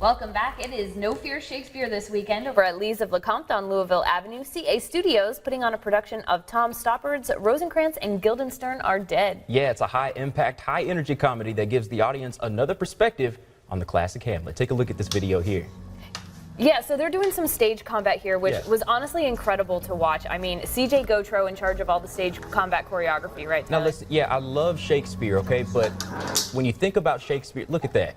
Welcome back. It is No Fear Shakespeare this weekend over at Lee's of Lecomte on Louisville Avenue. CA Studios putting on a production of Tom Stoppard's Rosencrantz and Guildenstern Are Dead. Yeah, it's a high-impact, high-energy comedy that gives the audience another perspective on the classic Hamlet. Take a look at this video here. Yeah, so they're doing some stage combat here, which was honestly incredible to watch. I mean, CJ Gotro in charge of all the stage combat choreography, right? Tyler? Now listen, yeah, I love Shakespeare, okay, but when you think about Shakespeare, look at that.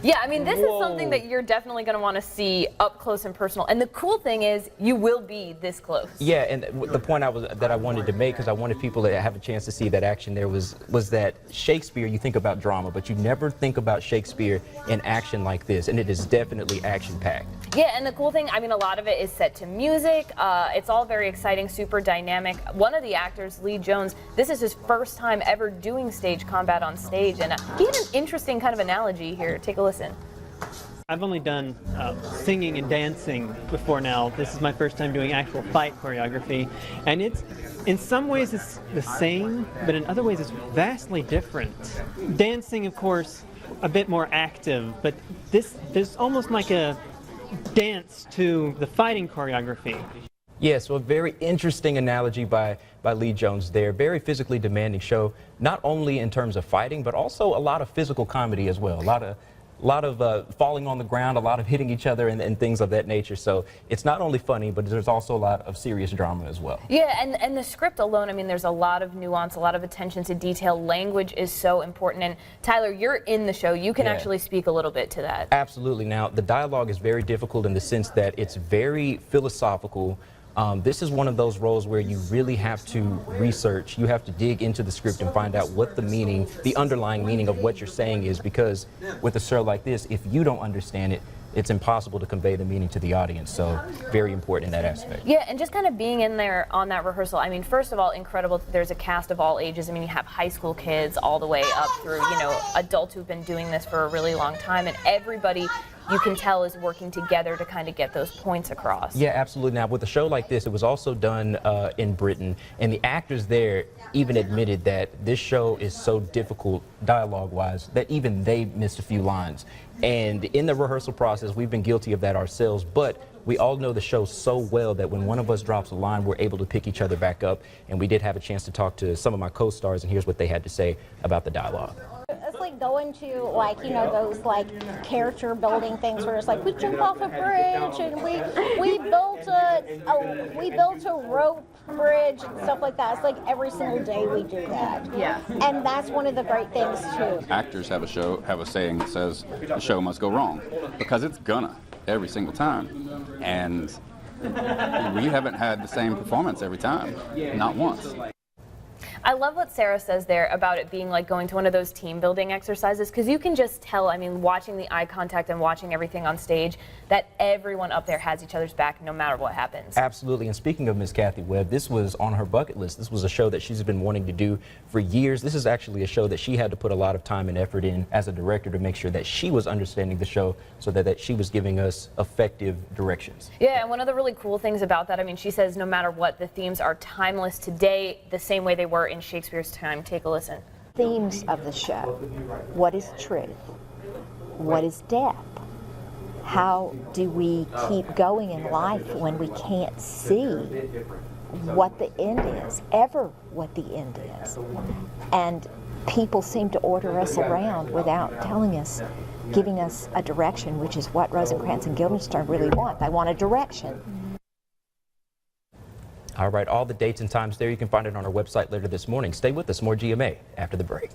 Yeah, I mean, this is something that you're definitely going to want to see up close and personal. And the cool thing is, you will be this close. Yeah, and the point that I wanted to make, because I wanted people to have a chance to see that action there, was that Shakespeare, you think about drama, but you never think about Shakespeare in action like this, and it is definitely action-packed. Yeah, and the cool thing, I mean, a lot of it is set to music. It's all very exciting, super dynamic. One of the actors, Lee Jones, this is his first time ever doing stage combat on stage, and he had an interesting kind of analogy here. Take a listen. I've only done singing and dancing before now. This is my first time doing actual fight choreography, and it's in some ways it's the same, but in other ways it's vastly different. Dancing, of course, a bit more active, but there's almost like a dance to the fighting choreography. Yeah, so a very interesting analogy by Lee Jones there. Very physically demanding show, not only in terms of fighting, but also a lot of physical comedy as well. A lot of falling on the ground, a lot of hitting each other and things of that nature. So it's not only funny, but there's also a lot of serious drama as well. Yeah, and the script alone, I mean, there's a lot of nuance, a lot of attention to detail. Language is so important. And Tyler, you're in the show. You can actually speak a little bit to that. Absolutely. Now, the dialogue is very difficult in the sense that it's very philosophical. This is one of those roles where you really have to research, you have to dig into the script and find out what the meaning, the underlying meaning of what you're saying is, because with a show like this, if you don't understand it, it's impossible to convey the meaning to the audience. So very important in that aspect. Yeah, and just kind of being in there on that rehearsal, I mean, first of all, incredible. There's a cast of all ages. I mean, you have high school kids all the way up through, you know, adults who've been doing this for a really long time, and everybody, you can tell, is working together to kind of get those points across. Yeah, absolutely. Now, with a show like this, it was also done in Britain, and the actors there even admitted that this show is so difficult dialogue-wise that even they missed a few lines. And in the rehearsal process, we've been guilty of that ourselves, but we all know the show so well that when one of us drops a line, we're able to pick each other back up. And we did have a chance to talk to some of my co-stars, and here's what they had to say about the dialogue. It's like going to, like, you know, those like character building things where it's like we jump off a bridge and we built a rope bridge and stuff like that. It's like every single day we do that. Yeah. And that's one of the great things too. Actors have a saying that says the show must go wrong, because it's gonna every single time. And we haven't had the same performance every time, not once. I love what Sarah says there about it being like going to one of those team building exercises, because you can just tell, I mean, watching the eye contact and watching everything on stage, that everyone up there has each other's back no matter what happens. Absolutely. And speaking of Miss Kathy Webb, this was on her bucket list. This was a show that she's been wanting to do for years. This is actually a show that she had to put a lot of time and effort in as a director to make sure that she was understanding the show, so that she was giving us effective directions. Yeah, and one of the really cool things about that, I mean, she says no matter what, the themes are timeless today the same way they were in Shakespeare's time. Take a listen. Themes of the show. What is truth? What is death? How do we keep going in life when we can't see what the end is, ever what the end is? And people seem to order us around without telling us, giving us a direction, which is what Rosencrantz and Guildenstern really want. They want a direction. All right, all the dates and times there. You can find it on our website later this morning. Stay with us. More GMA after the break.